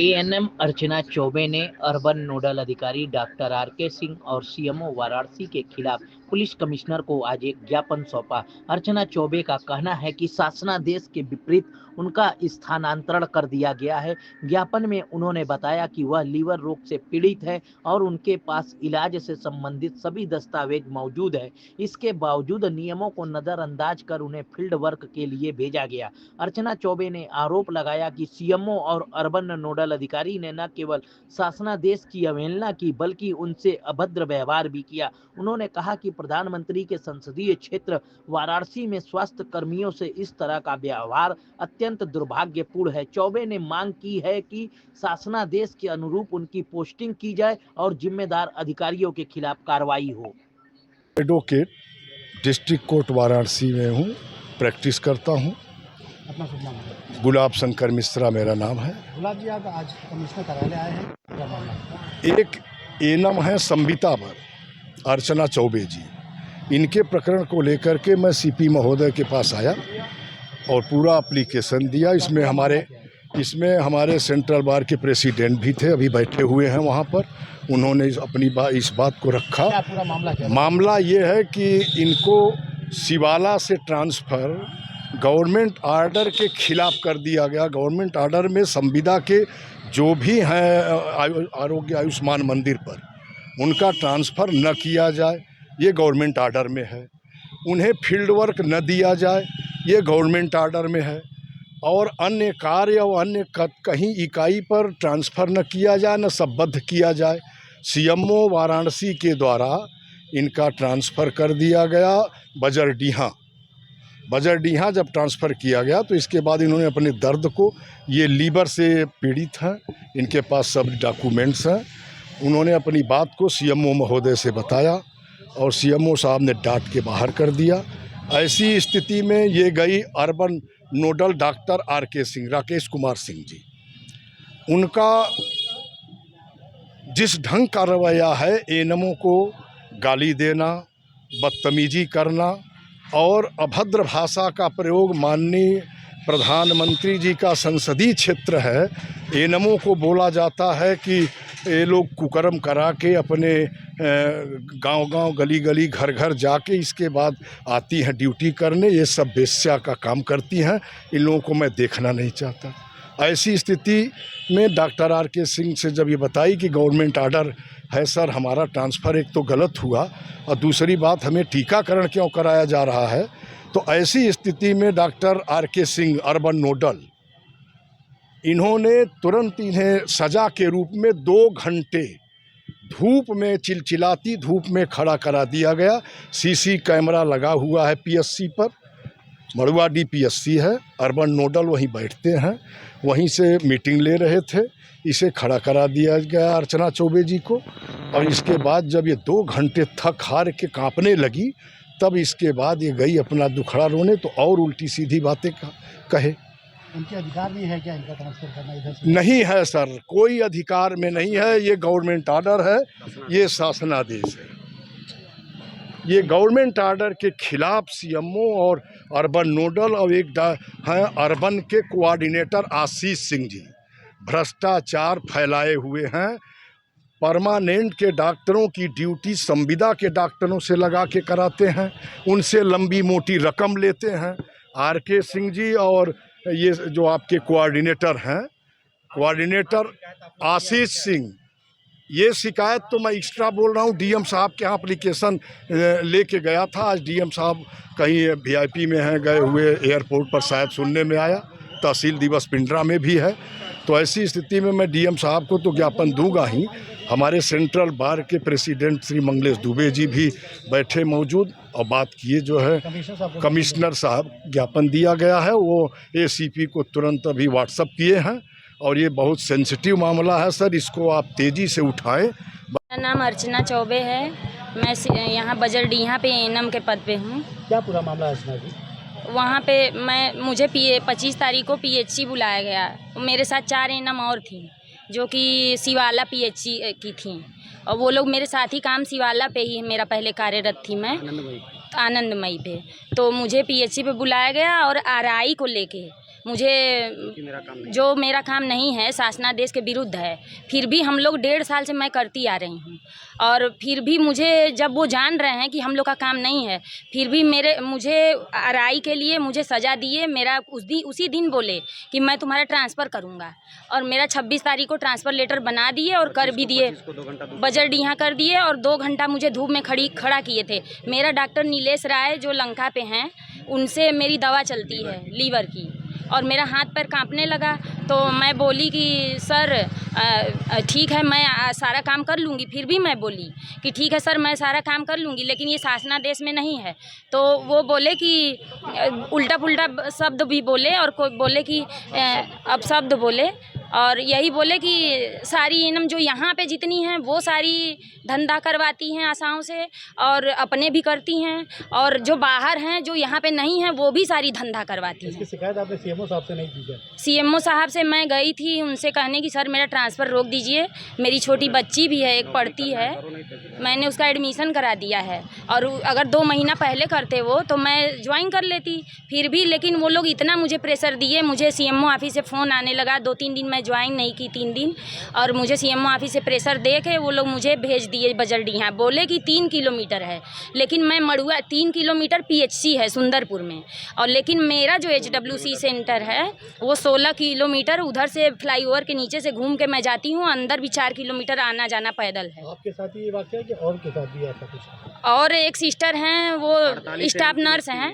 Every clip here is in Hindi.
एएनएम अर्चना चौबे ने अर्बन नोडल अधिकारी डॉक्टर आरके सिंह और सीएमओ वाराणसी के खिलाफ पुलिस कमिश्नर को आज एक ज्ञापन सौंपा। अर्चना चौबे का कहना है कि शासनादेश के विपरीत उनका स्थानांतरण कर दिया गया है। ज्ञापन में उन्होंने बताया कि वह लीवर रोग से पीड़ित है और उनके पास इलाज से संबंधित सभी दस्तावेज मौजूद है। इसके बावजूद नियमों को नजरअंदाज कर उन्हें फील्ड वर्क के लिए भेजा गया। अर्चना चौबे ने आरोप लगाया कि सीएमओ और अर्बन नोडल अधिकारी ने न केवल शासनादेश की अवहेलना की बल्कि उनसे अभद्र व्यवहार भी किया। उन्होंने कहा कि प्रधानमंत्री के संसदीय क्षेत्र वाराणसी में स्वास्थ्य कर्मियों से इस तरह का व्यवहार अत्यंत दुर्भाग्यपूर्ण है। चौबे ने मांग की है कि शासनादेश के अनुरूप उनकी पोस्टिंग की जाए और जिम्मेदार अधिकारियों के खिलाफ कार्रवाई हो। एडवोकेट डिस्ट्रिक्ट कोर्ट वाराणसी में हूँ, प्रैक्टिस करता हूँ। अपना शुभ नाम है? गुलाब शंकर मिश्रा मेरा नाम है। गुलाब जी, आप आज कमिश्नर कार्यालय आए हैं, क्या मामला? एक एनम है संबिता पर अर्चना चौबे जी, इनके प्रकरण को लेकर के मैं सीपी महोदय के पास आया और पूरा एप्लीकेशन दिया। इसमें हमारे सेंट्रल बार के प्रेसिडेंट भी थे, अभी बैठे हुए हैं वहाँ पर। उन्होंने अपनी इस बात को रखा। क्या पूरा मामला क्या है? मामला ये है कि इनको सिवाला से ट्रांसफ़र गवर्नमेंट ऑर्डर के खिलाफ कर दिया गया। गवर्नमेंट ऑर्डर में संविदा के जो भी हैं आरोग्य आयुष्मान मंदिर पर उनका ट्रांसफ़र न किया जाए, ये गवर्नमेंट ऑर्डर में है। उन्हें फील्ड वर्क न दिया जाए, ये गवर्नमेंट ऑर्डर में है। और अन्य कार्य और अन्य कहीं इकाई पर ट्रांसफ़र न किया जाए, न संबद्ध किया जाए। सीएमओ वाराणसी के द्वारा इनका ट्रांसफ़र कर दिया गया बजरडीहा जब ट्रांसफ़र किया गया तो इसके बाद इन्होंने अपने दर्द को, ये लीवर से पीड़ित हैं, इनके पास सब डॉक्यूमेंट्स हैं, उन्होंने अपनी बात को सीएमओ महोदय से बताया और सीएमओ साहब ने डांट के बाहर कर दिया। ऐसी स्थिति में ये गई urban nodal doctor R K Singh, Rakesh Kumar Singh ji, उनका जिस ढंग का रवैया है, एएनएमओ को गाली देना, बदतमीजी करना और अभद्र भाषा का प्रयोग, माननीय प्रधानमंत्री जी का संसदीय क्षेत्र है, एएनएमओ को बोला जाता है कि ये लोग कुकर्म करा के अपने गांव-गांव, गली-गली, घर-घर जाके इसके बाद आती हैं ड्यूटी करने। ये सब वेश्या का काम करती हैं। इन लोगों को मैं देखना नहीं चाहता। ऐसी स्थिति में डॉक्टर आरके सिंह से जब ये बताई कि गवर्नमेंट ऑर्डर है सर, हमारा ट्रांसफ़र एक तो गलत हुआ और दूसरी बात हमें टीकाकरण क्यों कराया जा रहा है, तो ऐसी स्थिति में doctor R K Singh urban nodal, इन्होंने तुरंत इन्हें सज़ा के रूप में 2 घंटे धूप में, चिलचिलाती धूप में खड़ा करा दिया गया। सीसी कैमरा लगा हुआ है पीएससी पर, मड़ुआडीह पीएससी है, अर्बन नोडल वहीं बैठते हैं, वहीं से मीटिंग ले रहे थे। इसे खड़ा करा दिया गया अर्चना चौबे जी को। और इसके बाद जब ये 2 घंटे थक हार के कांपने लगी, तब इसके बाद ये गई अपना दुखड़ा रोने, तो और उल्टी सीधी बातें कहे। उनके अधिकार नहीं है क्या इनका ट्रांसफर करना इधर से? नहीं है सर, कोई अधिकार में नहीं है। ये गवर्नमेंट ऑर्डर है, ये शासनादेश है। ये गवर्नमेंट ऑर्डर के खिलाफ सीएमओ और अर्बन नोडल और एक हैं अर्बन के कोऑर्डिनेटर आशीष सिंह जी भ्रष्टाचार फैलाए हुए हैं। परमानेंट के डॉक्टरों की ड्यूटी संविदा के डॉक्टरों से लगा के कराते हैं, उनसे लंबी मोटी रकम लेते हैं। आरके सिंह जी और ये जो आपके कोऑर्डिनेटर हैं, कोऑर्डिनेटर आशीष सिंह, ये शिकायत तो मैं एक्स्ट्रा बोल रहा हूँ, डीएम साहब के यहाँ एप्लीकेशन लेके गया था। आज डीएम साहब कहीं वीआईपी में हैं, गए हुए एयरपोर्ट पर, शायद सुनने में आया। तहसील दिवस पिंडरा में भी है। तो ऐसी स्थिति में मैं डीएम साहब को तो ज्ञापन दूंगा ही। हमारे सेंट्रल बार के प्रेसिडेंट श्री मंगलेश दुबे जी भी बैठे मौजूद और बात किए। जो है कमिश्नर साहब, ज्ञापन दिया गया है, वो एसीपी को तुरंत अभी व्हाट्सअप किए हैं और ये बहुत सेंसिटिव मामला है सर, इसको आप तेज़ी से उठाएं। मेरा नाम अर्चना चौबे है, मैं यहाँ बजरडीहा पे एएनएम के पद पे हूँ। क्या पूरा मामला है अर्चना जी? वहाँ पे मुझे 25 तारीख को पीएचसी बुलाया गया। मेरे साथ 4 एएनएम और थी जो कि सिवाला पीएचसी की थी, और वो लोग मेरे साथ ही काम सिवाला पे ही मेरा पहले कार्यरत थी मैं आनंदमयी पे। तो मुझे पीएचसी पे बुलाया गया और आरआई को लेके मुझे जो मेरा काम नहीं है शासनादेश के विरुद्ध है, फिर भी हम लोग 1.5 साल से मैं करती आ रही हूँ और फिर भी मुझे जब वो जान रहे हैं कि हम लोग का काम नहीं है, फिर भी मुझे आरआई के लिए मुझे सज़ा दिए। मेरा उसी दिन बोले कि मैं तुम्हारा ट्रांसफ़र करूँगा और मेरा 26 तारीख को ट्रांसफ़र लेटर बना दिए और कर भी दिए, बजट यहाँ कर दिए और 2 घंटा मुझे धूप में खड़ा किए थे। मेरा डॉक्टर नीलेश राय जो लंका पे हैं, उनसे मेरी दवा चलती है लीवर की, और मेरा हाथ पैर कांपने लगा तो मैं बोली कि सर ठीक है मैं सारा काम कर लूँगी। फिर भी मैं बोली कि ठीक है सर मैं सारा काम कर लूँगी, लेकिन ये शासनादेश में नहीं है। तो वो बोले कि उल्टा पुल्टा शब्द भी बोले और कोई बोले कि अपशब्द बोले और यही बोले कि सारी इनम जो यहाँ पे जितनी हैं वो सारी धंधा करवाती हैं आशाओं से और अपने भी करती हैं, और जो बाहर हैं जो यहाँ पे नहीं हैं वो भी सारी धंधा करवाती हैं। इसकी शिकायत आपने सीएमओ साहब से नहीं की क्या? सीएमओ साहब से मैं गई थी उनसे कहने की सर मेरा ट्रांसफ़र रोक दीजिए, मेरी छोटी बच्ची भी है, एक पढ़ती है, मैंने उसका एडमिशन करा दिया है और अगर 2 महीना पहले करते वो तो मैं ज्वाइन कर लेती। फिर भी लेकिन वो लोग इतना मुझे प्रेशर दिए, मुझे सीएमओ ऑफिस से फ़ोन आने लगा। 2-3 दिन मैं ज्वाइन नहीं की, 3 दिन, और मुझे सीएमओ ऑफिस से प्रेशर दे के वो लोग मुझे भेज दिए बजरडीहा। बोले कि 3 किलोमीटर है, लेकिन मैं मड़ुआ 3 किलोमीटर पीएचसी है सुंदरपुर में, और लेकिन मेरा जो एचडब्ल्यूसी सेंटर है वो 16 किलोमीटर उधर से फ्लाईओवर के नीचे से घूम के मैं जाती हूँ, अंदर भी 4 किलोमीटर आना जाना पैदल है। आपके साथ ही ये वाक़या है कि और के साथ भी ऐसा कुछ है? और एक सिस्टर हैं वो स्टाफ नर्स हैं।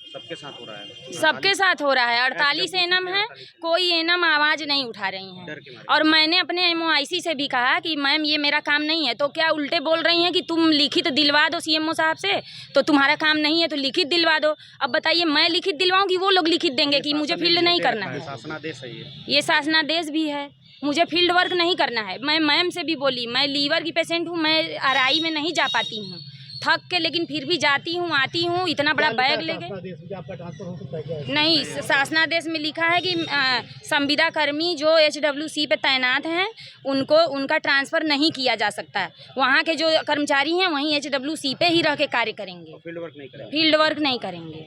सबके साथ हो रहा है? सबके साथ हो रहा है। 48 एनम है, कोई एनम आवाज़ नहीं उठा रही हैं। और मैंने अपने एमओआईसी से भी कहा कि मैम ये मेरा काम नहीं है, तो क्या उल्टे बोल रही हैं कि तुम लिखित दिलवा दो सीएमओ साहब से, तो तुम्हारा काम नहीं है तो लिखित दिलवा दो। अब बताइए मैं लिखित दिलवाऊँ कि वो लोग लिखित देंगे कि मुझे फील्ड नहीं करना है? शासनादेश है ये शासनादेश भी है, मुझे फील्ड वर्क नहीं करना है। मैं मैम से भी बोली, मैं लीवर की पेशेंट हूँ, मैं आरआई में नहीं जा पाती हूँ थक के, लेकिन फिर भी जाती हूँ आती हूँ, इतना बड़ा बैग लेके। आपका ट्रांसफर हो सकता है क्या? नहीं, शासनादेश में लिखा है कि संविदा कर्मी जो एचडब्ल्यूसी पे तैनात हैं उनका ट्रांसफ़र नहीं किया जा सकता। वहाँ के जो कर्मचारी हैं वहीं एचडब्ल्यूसी पे ही रह के कार्य करेंगे, फील्ड वर्क नहीं करेंगे। फील्ड वर्क नहीं करेंगे।